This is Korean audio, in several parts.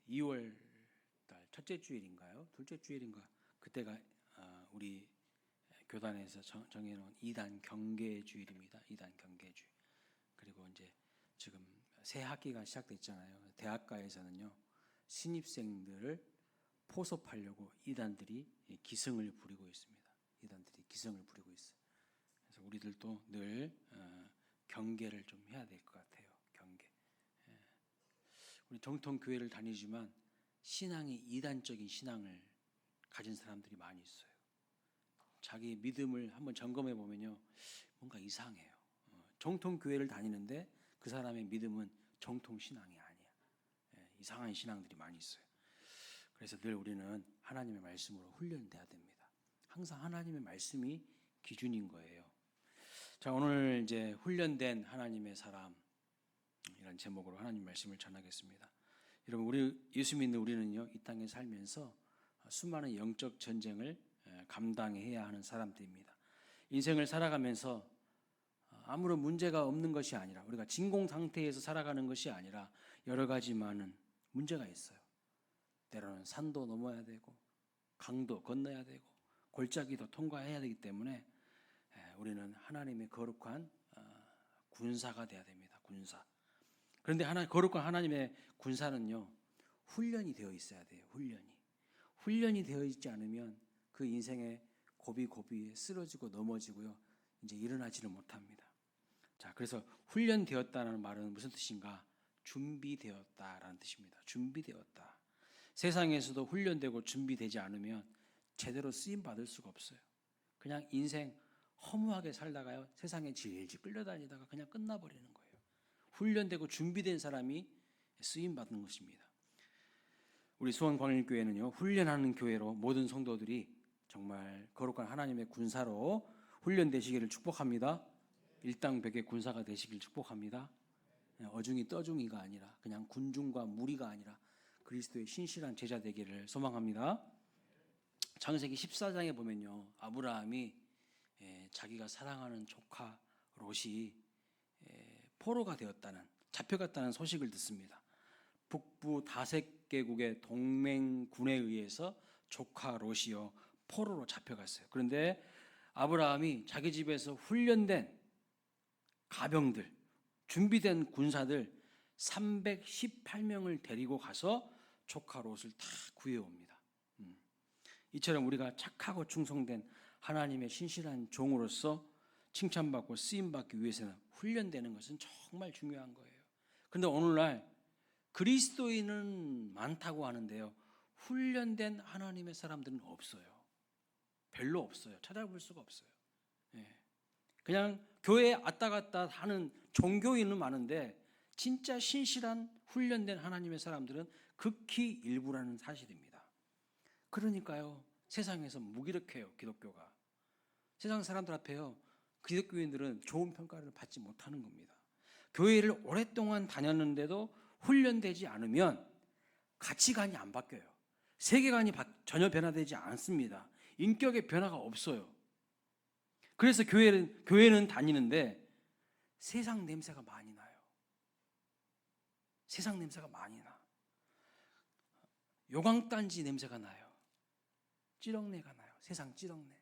2월 달 첫째 주일인가요? 둘째 주일인가? 그때가 우리 교단에서 정해놓은 2단 경계 주일입니다. 2단 경계 주일. 그리고 이제 지금 새 학기가 시작됐잖아요. 대학가에서는요, 신입생들을 포섭하려고 이단들이 기승을 부리고 있습니다. 이단들이 기승을 부리고 있어요. 그래서 우리들도 늘 경계를 좀 해야 될 것 같아요. 경계. 우리 정통 교회를 다니지만 신앙이 이단적인 신앙을 가진 사람들이 많이 있어요. 자기 믿음을 한번 점검해 보면요, 뭔가 이상해요. 정통 교회를 다니는데 그 사람의 믿음은 정통 신앙이 아니야. 이상한 신앙들이 많이 있어요. 그래서 늘 우리는 하나님의 말씀으로 훈련돼야 됩니다. 항상 하나님의 말씀이 기준인 거예요. 자, 오늘 이제 훈련된 하나님의 사람, 이런 제목으로 하나님 말씀을 전하겠습니다. 여러분, 우리 예수 믿는 우리는요, 이 땅에 살면서 수많은 영적 전쟁을 감당해야 하는 사람들입니다. 인생을 살아가면서 아무런 문제가 없는 것이 아니라, 우리가 진공 상태에서 살아가는 것이 아니라 여러 가지 많은 문제가 있어요. 때로는 산도 넘어야 되고 강도 건너야 되고 골짜기도 통과해야 되기 때문에 우리는 하나님의 거룩한 군사가 돼야 됩니다. 군사. 그런데 거룩한 하나님의 군사는요, 훈련이 되어 있어야 돼요. 훈련이 되어 있지 않으면 그 인생의 고비고비에 쓰러지고 넘어지고요, 이제 일어나지를 못합니다. 자, 그래서 훈련되었다는 말은 무슨 뜻인가? 준비되었다라는 뜻입니다. 준비되었다. 세상에서도 훈련되고 준비되지 않으면 제대로 쓰임 받을 수가 없어요. 그냥 인생 허무하게 살다가요, 세상에 질질 끌려다니다가 그냥 끝나버리는 거예요. 훈련되고 준비된 사람이 쓰임 받는 것입니다. 우리 수원광일교회는요, 훈련하는 교회로 모든 성도들이 정말 거룩한 하나님의 군사로 훈련되시기를 축복합니다. 일당백의 군사가 되시길 축복합니다. 어중이 떠중이가 아니라, 그냥 군중과 무리가 아니라 그리스도의 신실한 제자 되기를 소망합니다. 창세기 14장에 보면요, 아브라함이 자기가 사랑하는 조카 롯이 포로가 되었다는, 잡혀갔다는 소식을 듣습니다. 북부 다색계국의 동맹군에 의해서 조카 롯이요, 포로로 잡혀갔어요. 그런데 아브라함이 자기 집에서 훈련된 가병들, 준비된 군사들 318명을 데리고 가서 조카 롯을 다 구해옵니다. 이처럼 우리가 착하고 충성된 하나님의 신실한 종으로서 칭찬받고 쓰임받기 위해서는 훈련되는 것은 정말 중요한 거예요. 그런데 오늘날 그리스도인은 많다고 하는데요, 훈련된 하나님의 사람들은 없어요. 별로 없어요. 찾아볼 수가 없어요. 그냥 교회에 왔다 갔다 하는 종교인은 많은데 진짜 신실한 훈련된 하나님의 사람들은 극히 일부라는 사실입니다. 그러니까요, 세상에서 무기력해요. 기독교가. 세상 사람들 앞에요, 기독교인들은 좋은 평가를 받지 못하는 겁니다. 교회를 오랫동안 다녔는데도 훈련되지 않으면 가치관이 안 바뀌어요. 세계관이 전혀 변화되지 않습니다. 인격의 변화가 없어요. 그래서 교회는 다니는데 세상 냄새가 많이 나요. 세상 냄새가 많이 나. 요강단지 냄새가 나요. 찌렁내가 나요. 세상 찌렁내.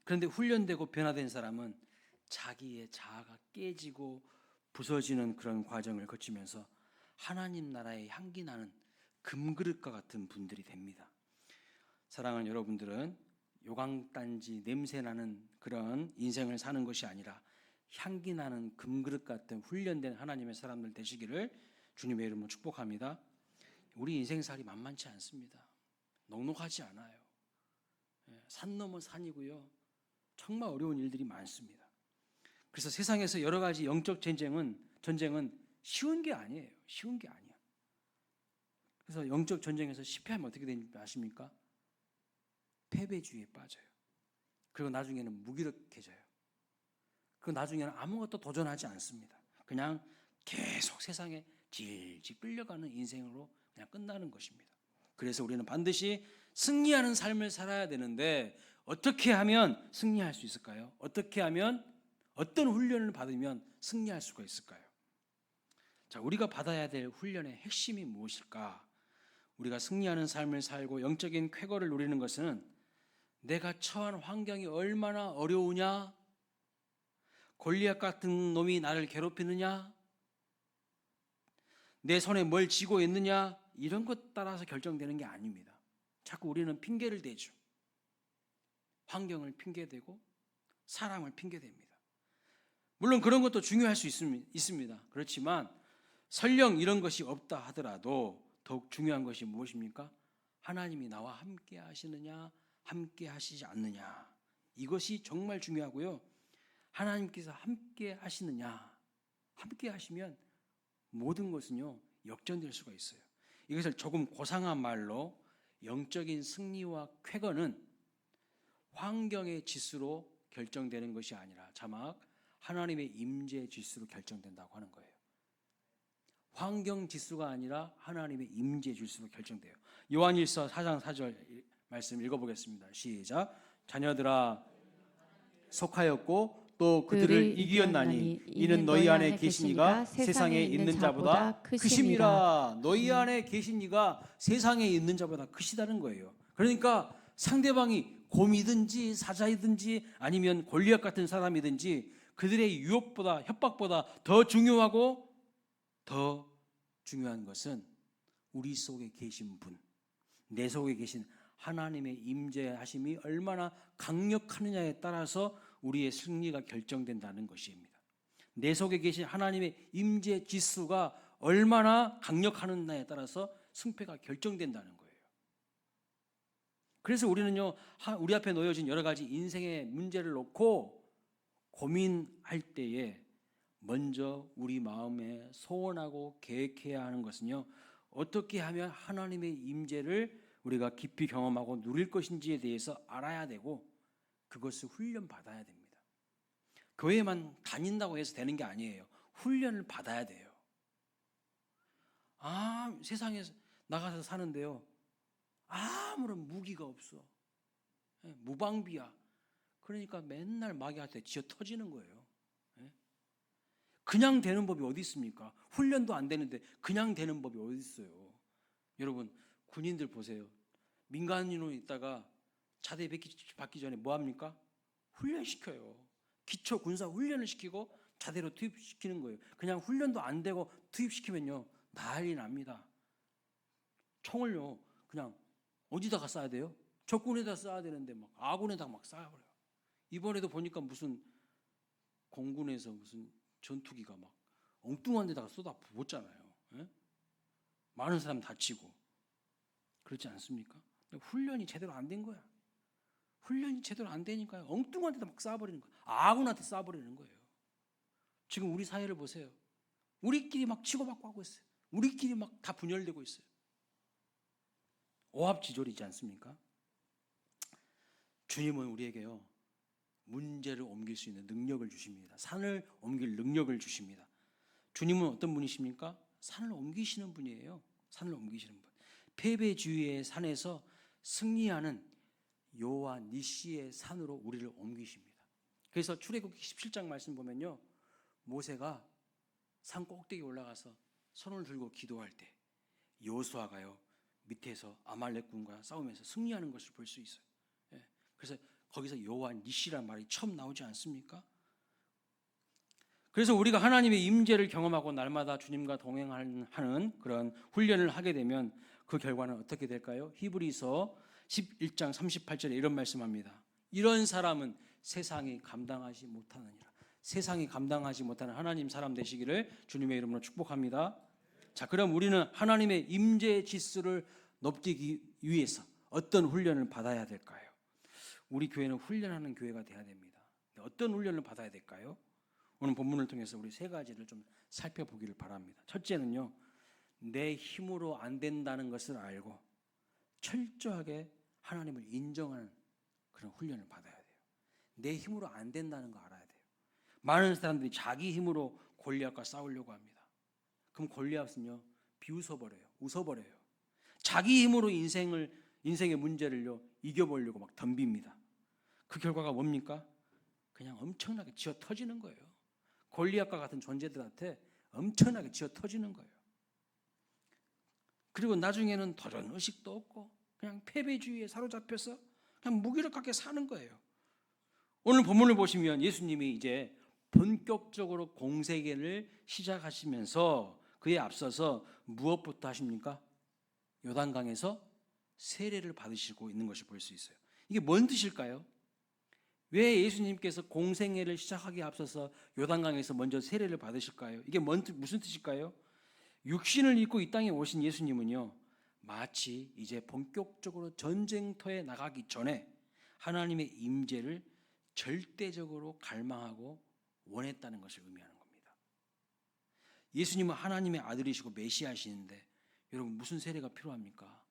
그런데 훈련되고 변화된 사람은 자기의 자아가 깨지고 부서지는 그런 과정을 거치면서 하나님 나라의 향기 나는 금그릇과 같은 분들이 됩니다. 사랑하는 여러분들은 요강단지 냄새나는 그런 인생을 사는 것이 아니라 향기 나는 금그릇 같은 훈련된 하나님의 사람들 되시기를 주님의 이름으로 축복합니다. 우리 인생살이 만만치 않습니다. 넉넉하지 않아요. 산 넘어 산이고요, 정말 어려운 일들이 많습니다. 그래서 세상에서 여러 가지 영적 전쟁은 쉬운 게 아니에요. 쉬운 게 아니야. 그래서 영적 전쟁에서 실패하면 어떻게 되는지 아십니까? 패배주의에 빠져요. 그리고 나중에는 무기력해져요. 그리고 나중에는 아무것도 도전하지 않습니다. 그냥 계속 세상에 질질 끌려가는 인생으로 그냥 끝나는 것입니다. 그래서 우리는 반드시 승리하는 삶을 살아야 되는데 어떻게 하면 승리할 수 있을까요? 어떻게 하면, 어떤 훈련을 받으면 승리할 수가 있을까요? 자, 우리가 받아야 될 훈련의 핵심이 무엇일까? 우리가 승리하는 삶을 살고 영적인 쾌거를 누리는 것은 내가 처한 환경이 얼마나 어려우냐, 골리앗 같은 놈이 나를 괴롭히느냐, 내 손에 뭘 쥐고 있느냐, 이런 것 따라서 결정되는 게 아닙니다. 자꾸 우리는 핑계를 대죠. 환경을 핑계대고 사람을 핑계댑니다. 물론 그런 것도 중요할 수 있습니다. 그렇지만 설령 이런 것이 없다 하더라도 더욱 중요한 것이 무엇입니까? 하나님이 나와 함께 하시느냐, 함께 하시지 않느냐, 이것이 정말 중요하고요. 하나님께서 함께 하시느냐, 함께 하시면 모든 것은요 역전될 수가 있어요. 이것을 조금 고상한 말로 영적인 승리와 쾌거는 환경의 지수로 결정되는 것이 아니라 자막 하나님의 임재 지수로 결정된다고 하는 거예요. 환경 지수가 아니라 하나님의 임재 지수로 결정돼요. 요한일서 4장 4절 말씀 읽어보겠습니다. 시작. 자녀들아 속하였고 또 그들을 이기었나니 이는 너희 안에 계신 이가 세상에 있는 자보다 크심이라. 너희 안에 계신 이가 세상에 있는 자보다 크시다는 거예요. 그러니까 상대방이 곰이든지 사자이든지 아니면 골리앗 같은 사람이든지 그들의 유혹보다 협박보다 더 중요하고 더 중요한 것은 우리 속에 계신 분, 내 속에 계신 하나님의 임재하심이 얼마나 강력하느냐에 따라서 우리의 승리가 결정된다는 것입니다. 내 속에 계신 하나님의 임재 지수가 얼마나 강력하느냐에 따라서 승패가 결정된다는 거예요. 그래서 우리는요, 우리 앞에 놓여진 여러 가지 인생의 문제를 놓고 고민할 때에 먼저 우리 마음에 소원하고 계획해야 하는 것은요, 어떻게 하면 하나님의 임재를 우리가 깊이 경험하고 누릴 것인지에 대해서 알아야 되고 그것을 훈련받아야 됩니다. 교회만 다닌다고 해서 되는 게 아니에요. 훈련을 받아야 돼요. 세상에 나가서 사는데요, 아무런 무기가 없어. 무방비야. 그러니까 맨날 마귀한테 쥐어 터지는 거예요. 그냥 되는 법이 어디 있습니까? 훈련도 안 되는데 그냥 되는 법이 어디 있어요? 여러분, 군인들 보세요. 민간인으로 있다가 자대 받기 전에 뭐 합니까? 훈련시켜요. 기초 군사 훈련을 시키고 자대로 투입시키는 거예요. 그냥 훈련도 안 되고 투입시키면요 난리 납니다. 총을요 그냥 어디다가 쏴야 돼요? 적군에다 쏴야 되는데 막 아군에다 막 쏴버려요. 이번에도 보니까 무슨 공군에서 무슨 전투기가 막 엉뚱한 데다가 쏟아 부었잖아요. 많은 사람 다치고. 그렇지 않습니까? 훈련이 제대로 안 된 거야. 훈련이 제대로 안 되니까 엉뚱한 데다 막 쏴버리는 거야. 아군한테 쏴버리는 거예요. 지금 우리 사회를 보세요. 우리끼리 막 치고받고 하고 있어요. 우리끼리 막 다 분열되고 있어요. 오합지졸이지 않습니까? 주님은 우리에게요 문제를 옮길 수 있는 능력을 주십니다. 산을 옮길 능력을 주십니다. 주님은 어떤 분이십니까? 산을 옮기시는 분이에요. 산을 옮기시는 분. 패배주의의 산에서 승리하는 여호와 니시의 산으로 우리를 옮기십니다. 그래서 출애굽기 17장 말씀 보면요, 모세가 산 꼭대기 올라가서 손을 들고 기도할 때 여호수아가요 밑에서 아말렉군과 싸우면서 승리하는 것을 볼 수 있어요. 그래서 거기서 여호와 니시란 말이 처음 나오지 않습니까? 그래서 우리가 하나님의 임재를 경험하고 날마다 주님과 동행하는 그런 훈련을 하게 되면 그 결과는 어떻게 될까요? 히브리서 11장 38절에 이런 말씀합니다. 이런 사람은 세상이 감당하지 못하느니라. 세상이 감당하지 못하는 하나님 사람 되시기를 주님의 이름으로 축복합니다. 자, 그럼 우리는 하나님의 임재 지수를 높이기 위해서 어떤 훈련을 받아야 될까요? 우리 교회는 훈련하는 교회가 돼야 됩니다. 어떤 훈련을 받아야 될까요? 오늘 본문을 통해서 우리 세 가지를 좀 살펴보기를 바랍니다. 첫째는요, 내 힘으로 안 된다는 것을 알고 철저하게 하나님을 인정하는 그런 훈련을 받아야 돼요. 내 힘으로 안 된다는 거 알아야 돼요. 많은 사람들이 자기 힘으로 골리앗과 싸우려고 합니다. 그럼 골리앗은요 비웃어버려요. 웃어버려요. 자기 힘으로 인생의 문제를요 이겨보려고 막 덤빕니다. 그 결과가 뭡니까? 그냥 엄청나게 쥐어 터지는 거예요. 골리앗과 같은 존재들한테 엄청나게 쥐어 터지는 거예요. 그리고 나중에는 도전 의식도 없고 그냥 패배주의에 사로잡혀서 그냥 무기력하게 사는 거예요. 오늘 본문을 보시면 예수님이 이제 본격적으로 공생애를 시작하시면서 그에 앞서서 무엇부터 하십니까? 요단강에서 세례를 받으시고 있는 것을 볼 수 있어요. 이게 뭔 뜻일까요? 왜 예수님께서 공생애를 시작하기에 앞서서 요단강에서 먼저 세례를 받으실까요? 이게 무슨 뜻일까요? 육신을 입고 이 땅에 오신 예수님은요, 마치 이제 본격적으로 전쟁터에 나가기 전에 하나님의 임재를 절대적으로 갈망하고 원했다는 것을 의미하는 겁니다. 예수님은 하나님의 아들이시고 메시아시는데 여러분 무슨 세례가 필요합니까?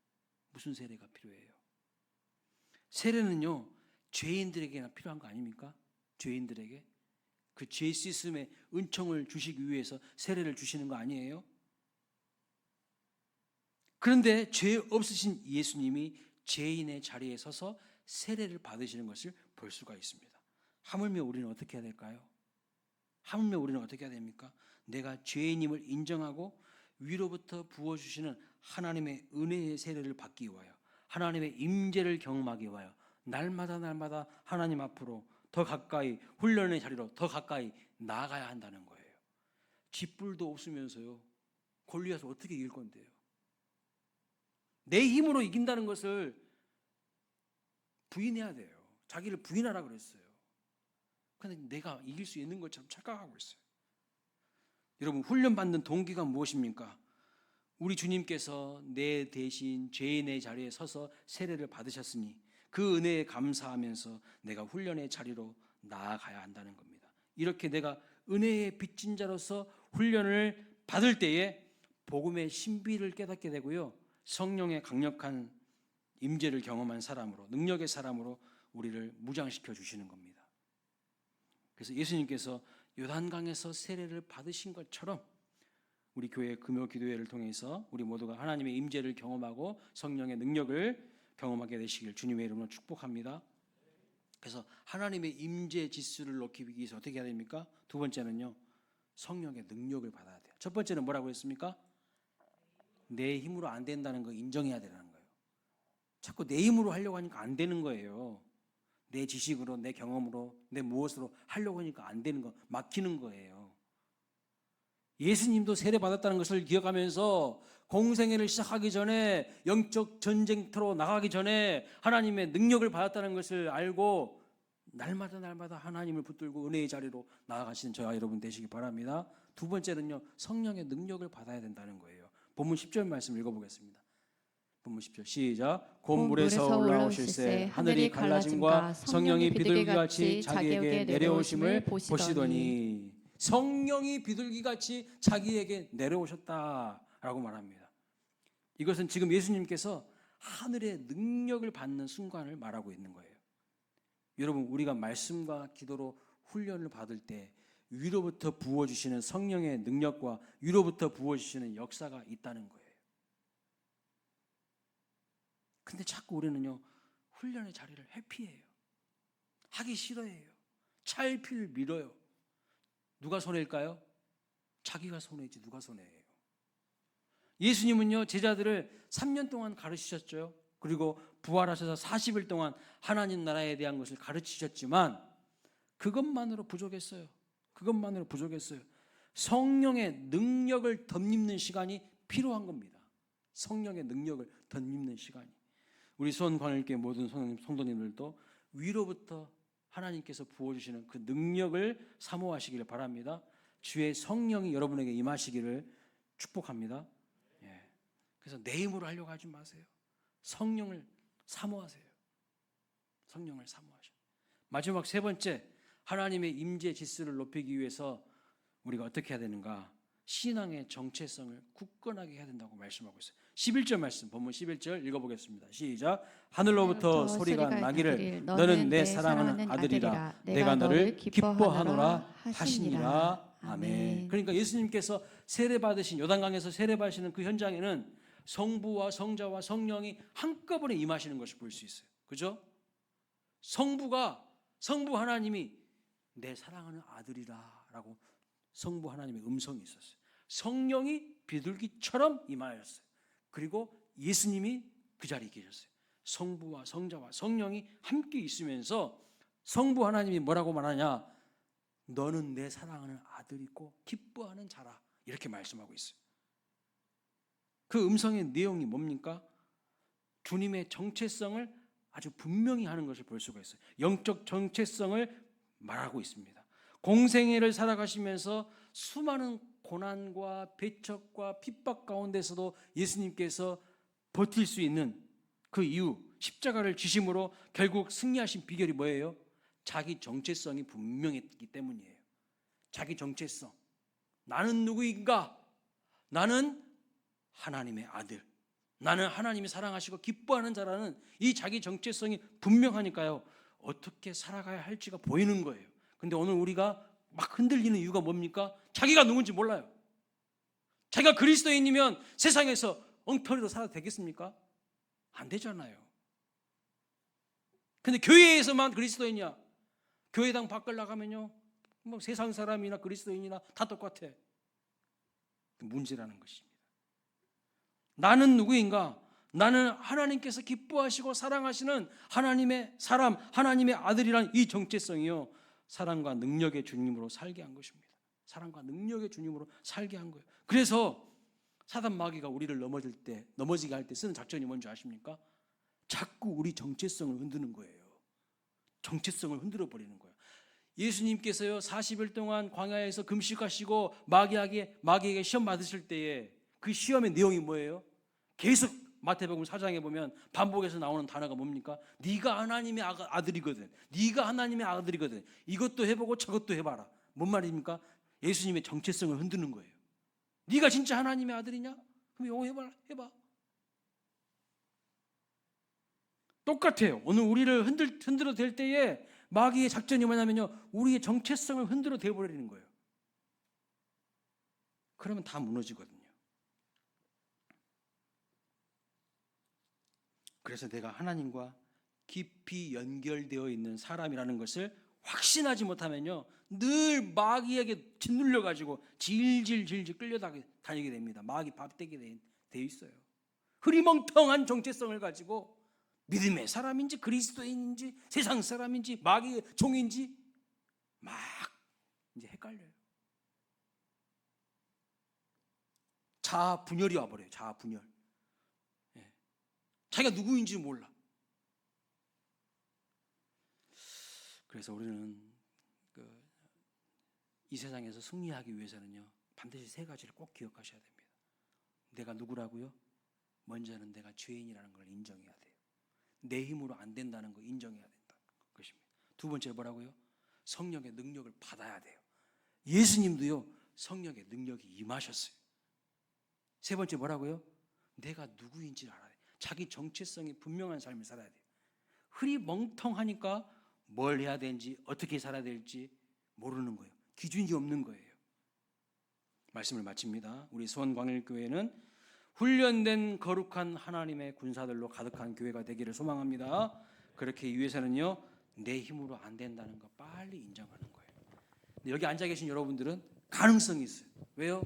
무슨 세례가 필요해요? 세례는요, 죄인들에게나 필요한 거 아닙니까? 죄인들에게 그 죄 씻음의 은총을 주시기 위해서 세례를 주시는 거 아니에요? 그런데 죄 없으신 예수님이 죄인의 자리에 서서 세례를 받으시는 것을 볼 수가 있습니다. 하물며 우리는 어떻게 해야 될까요? 하물며 우리는 어떻게 해야 됩니까? 내가 죄인임을 인정하고 위로부터 부어주시는 하나님의 은혜의 세례를 받기 위하여 하나님의 임재를 경험하기 위하여 날마다 하나님 앞으로 더 가까이 훈련의 자리로 더 가까이 나아가야 한다는 거예요. 쥐뿔도 없으면서요, 골리앗을 어떻게 이길 건데요? 내 힘으로 이긴다는 것을 부인해야 돼요. 자기를 부인하라 그랬어요. 그런데 내가 이길 수 있는 것처럼 착각하고 있어요. 여러분, 훈련받는 동기가 무엇입니까? 우리 주님께서 내 대신 죄인의 자리에 서서 세례를 받으셨으니 그 은혜에 감사하면서 내가 훈련의 자리로 나아가야 한다는 겁니다. 이렇게 내가 은혜의 빚진 자로서 훈련을 받을 때에 복음의 신비를 깨닫게 되고요, 성령의 강력한 임재를 경험한 사람으로, 능력의 사람으로 우리를 무장시켜 주시는 겁니다. 그래서 예수님께서 요단강에서 세례를 받으신 것처럼 우리 교회 금요 기도회를 통해서 우리 모두가 하나님의 임재를 경험하고 성령의 능력을 경험하게 되시길 주님의 이름으로 축복합니다. 그래서 하나님의 임재 지수를 높이기 위해서 어떻게 해야 됩니까? 두 번째는요, 성령의 능력을 받아야 돼요. 첫 번째는 뭐라고 했습니까? 내 힘으로 안 된다는 거 인정해야 되는 거예요. 자꾸 내 힘으로 하려고 하니까 안 되는 거예요. 내 지식으로, 내 경험으로, 내 무엇으로 하려고 하니까 안 되는 거, 막히는 거예요. 예수님도 세례 받았다는 것을 기억하면서 공생애를 시작하기 전에, 영적 전쟁터로 나가기 전에 하나님의 능력을 받았다는 것을 알고 날마다 하나님을 붙들고 은혜의 자리로 나아가시는 저와 여러분 되시기 바랍니다. 두 번째는요, 성령의 능력을 받아야 된다는 거예요. 본문 10절 말씀 읽어보겠습니다. 본문 10절 시작. 곧 물에서 올라오실새 하늘이 갈라짐과 성령이 비둘기같이 자기에게 내려오심을 보시더니, 성령이 비둘기같이 자기에게 내려오셨다라고 말합니다. 이것은 지금 예수님께서 하늘의 능력을 받는 순간을 말하고 있는 거예요. 여러분, 우리가 말씀과 기도로 훈련을 받을 때 위로부터 부어주시는 성령의 능력과 위로부터 부어주시는 역사가 있다는 거예요. 근데 자꾸 우리는요, 훈련의 자리를 회피해요. 하기 싫어해요. 차일피일 밀어요. 누가 손해일까요? 자기가 손해지 누가 손해예요. 예수님은요, 제자들을 3년 동안 가르치셨죠. 그리고 부활하셔서 40일 동안 하나님 나라에 대한 것을 가르치셨지만 그것만으로 부족했어요. 그것만으로 부족했어요. 성령의 능력을 덧입는 시간이 필요한 겁니다. 성령의 능력을 덧입는 시간이. 우리 수원관을교회 모든 성도님들도 위로부터 하나님께서 부어주시는 그 능력을 사모하시기를 바랍니다. 주의 성령이 여러분에게 임하시기를 축복합니다. 예. 그래서 내 힘으로 하려고 하지 마세요. 성령을 사모하세요. 성령을 사모하셔. 마지막 세 번째, 하나님의 임재 지수를 높이기 위해서 우리가 어떻게 해야 되는가? 신앙의 정체성을 굳건하게 해야 된다고 말씀하고 있어요. 11절 말씀, 본문 11절 읽어보겠습니다. 시작. 하늘로부터 소리가 나기를 너는 내 사랑하는 아들이라 내가 너를 기뻐하노라 하시니라. 아멘. 그러니까 예수님께서 세례받으신, 요단강에서 세례받으시는 그 현장에는 성부와 성자와 성령이 한꺼번에 임하시는 것을 볼 수 있어요. 그죠? 성부 하나님이 내 사랑하는 아들이라 라고 성부 하나님의 음성이 있었어요. 성령이 비둘기처럼 임하였어요. 그리고 예수님이 그 자리에 계셨어요. 성부와 성자와 성령이 함께 있으면서 성부 하나님이 뭐라고 말하냐? 너는 내 사랑하는 아들이고 기뻐하는 자라, 이렇게 말씀하고 있어요. 그 음성의 내용이 뭡니까? 주님의 정체성을 아주 분명히 하는 것을 볼 수가 있어요. 영적 정체성을 말하고 있습니다. 공생애를 살아가시면서 수많은 고난과 배척과 핍박 가운데서도 예수님께서 버틸 수 있는 그 이유, 십자가를 지심으로 결국 승리하신 비결이 뭐예요? 자기 정체성이 분명했기 때문이에요. 자기 정체성. 나는 누구인가? 나는 하나님의 아들. 나는 하나님이 사랑하시고 기뻐하는 자라는 이 자기 정체성이 분명하니까요, 어떻게 살아가야 할지가 보이는 거예요. 근데 오늘 우리가 막 흔들리는 이유가 뭡니까? 자기가 누군지 몰라요. 자기가 그리스도인이면 세상에서 엉터리로 살아도 되겠습니까? 안 되잖아요. 근데 교회에서만 그리스도인이야. 교회당 밖을 나가면요, 뭐 세상 사람이나 그리스도인이나 다 똑같아. 문제라는 것입니다. 나는 누구인가? 나는 하나님께서 기뻐하시고 사랑하시는 하나님의 사람, 하나님의 아들이란 이 정체성이요, 사랑과 능력의 주님으로 살게 한 것입니다. 사랑과 능력의 주님으로 살게 한 거예요. 그래서 사단 마귀가 우리를 넘어지게 할 때 쓰는 작전이 뭔지 아십니까? 자꾸 우리 정체성을 흔드는 거예요. 정체성을 흔들어 버리는 거예요. 예수님께서요 40일 동안 광야에서 금식하시고 마귀에게 시험 받으실 때에 그 시험의 내용이 뭐예요? 계속 마태복음 4장에 보면 반복해서 나오는 단어가 뭡니까? 네가 하나님의 아들이거든. 네가 하나님의 아들이거든. 이것도 해보고 저것도 해봐라. 뭔 말입니까? 예수님의 정체성을 흔드는 거예요. 네가 진짜 하나님의 아들이냐? 그럼 이거 해봐. 똑같아요. 오늘 우리를 흔들어 댈 때에 마귀의 작전이 뭐냐면요, 우리의 정체성을 흔들어 대버리는 거예요. 그러면 다 무너지거든요. 그래서 내가 하나님과 깊이 연결되어 있는 사람이라는 것을 확신하지 못하면요, 늘 마귀에게 짓눌려 가지고 질질 끌려다니게 됩니다. 마귀 밥되게 돼 있어요. 흐리멍텅한 정체성을 가지고 믿음의 사람인지 그리스도인인지 세상 사람인지 마귀의 종인지 막 이제 헷갈려요. 자아 분열이 와버려요. 자아 분열. 자기가 누구인지 몰라. 그래서 우리는 이 세상에서 승리하기 위해서는요, 반드시 세 가지를 꼭 기억하셔야 됩니다. 내가 누구라고요? 먼저는 내가 죄인이라는 걸 인정해야 돼요. 내 힘으로 안 된다는 거 인정해야 된다는 것입니다. 두 번째 뭐라고요? 성령의 능력을 받아야 돼요. 예수님도요 성령의 능력이 임하셨어요. 세 번째 뭐라고요? 내가 누구인지를 알아야 돼요. 자기 정체성이 분명한 삶을 살아야 돼요. 흐리멍텅하니까 뭘 해야 되는지 어떻게 살아야 될지 모르는 거예요. 기준이 없는 거예요. 말씀을 마칩니다. 우리 수원광일교회는 훈련된 거룩한 하나님의 군사들로 가득한 교회가 되기를 소망합니다. 그렇게 위해서는요, 내 힘으로 안 된다는 거 빨리 인정하는 거예요. 근데 여기 앉아 계신 여러분들은 가능성이 있어요. 왜요?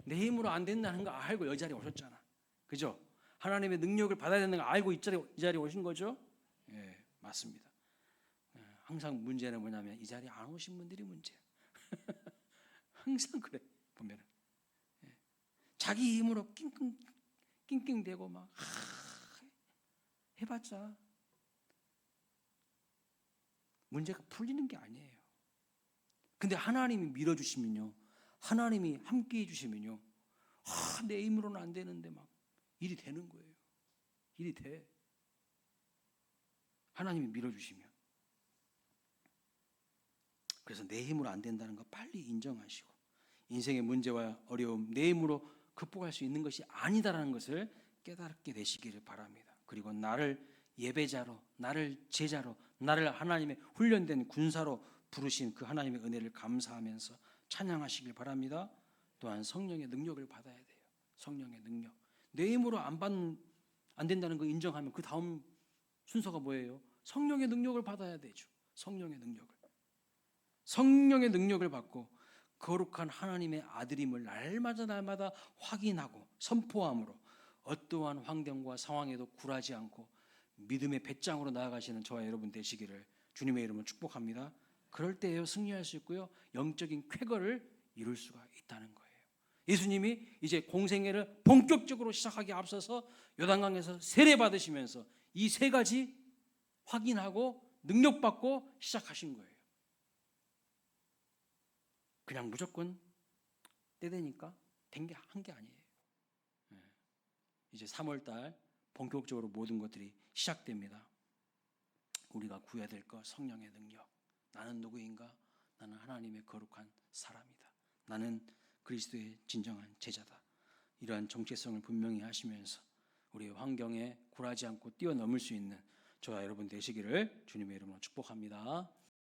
내 힘으로 안 된다는 거 알고 이 자리에 오셨잖아. 그죠? 하나님의 능력을 받아야 되는 거 알고 이 자리에 오신 거죠? 예, 맞습니다. 항상 문제는 뭐냐면 이 자리에 안 오신 분들이 문제야. 항상 그래. 보면은 자기 힘으로 낑낑대고 막 해봤자 문제가 풀리는 게 아니에요. 근데 하나님이 밀어주시면요, 하나님이 함께 해주시면요, 내 힘으로는 안 되는데 막 일이 되는 거예요. 일이 돼. 하나님이 밀어주시면. 그래서 내 힘으로 안 된다는 거 빨리 인정하시고, 인생의 문제와 어려움 내 힘으로 극복할 수 있는 것이 아니다라는 것을 깨닫게 되시기를 바랍니다. 그리고 나를 예배자로, 나를 제자로, 나를 하나님의 훈련된 군사로 부르신 그 하나님의 은혜를 감사하면서 찬양하시길 바랍니다. 또한 성령의 능력을 받아야 돼요. 성령의 능력. 내 힘으로 안 된다는 거 인정하면 그 다음 순서가 뭐예요? 성령의 능력을 받아야 되죠. 성령의 능력을 받고 거룩한 하나님의 아들임을 날마다 확인하고 선포함으로 어떠한 환경과 상황에도 굴하지 않고 믿음의 배짱으로 나아가시는 저와 여러분 되시기를 주님의 이름으로 축복합니다. 그럴 때에 승리할 수 있고요, 영적인 쾌거를 이룰 수가 있다는 거예요. 예수님이 이제 공생애를 본격적으로 시작하기 앞서서 요단강에서 세례 받으시면서 이 세 가지 확인하고 능력받고 시작하신 거예요. 그냥 무조건 때 되니까 한 게 아니에요. 이제 3월달 본격적으로 모든 것들이 시작됩니다. 우리가 구해야 될 것, 성령의 능력. 나는 누구인가? 나는 하나님의 거룩한 사람이다. 나는 그리스도의 진정한 제자다. 이러한 정체성을 분명히 하시면서 우리의 환경에 굴하지 않고 뛰어넘을 수 있는 저와 여러분 되시기를 주님의 이름으로 축복합니다.